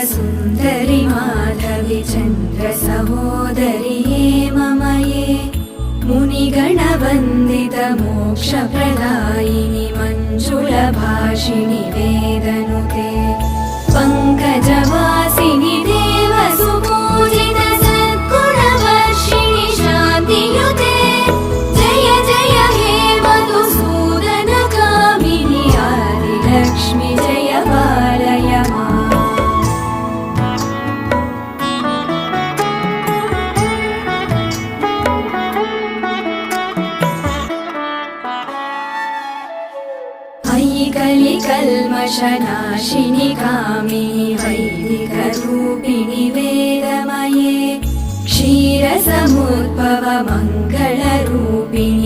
सुन्दरि माधवि चन्द्र सहोदरि हेममये मुनिगणवन्दित मोक्षप्रदायिनि मञ्जुलभाषिणि वेदनुते पङ्कजवासिनि देवसुपूजित सद्गुणवर्षिणि शान्तियुते जय जय हे मधुसूदन कामिनि आदिलक्ष्मि जय पालय माम्। कलिकल्मषनाशिनि कामिनि वैदिकरूपिणि वेदमये क्षीरसमुद्भव मङ्गलरूपिणि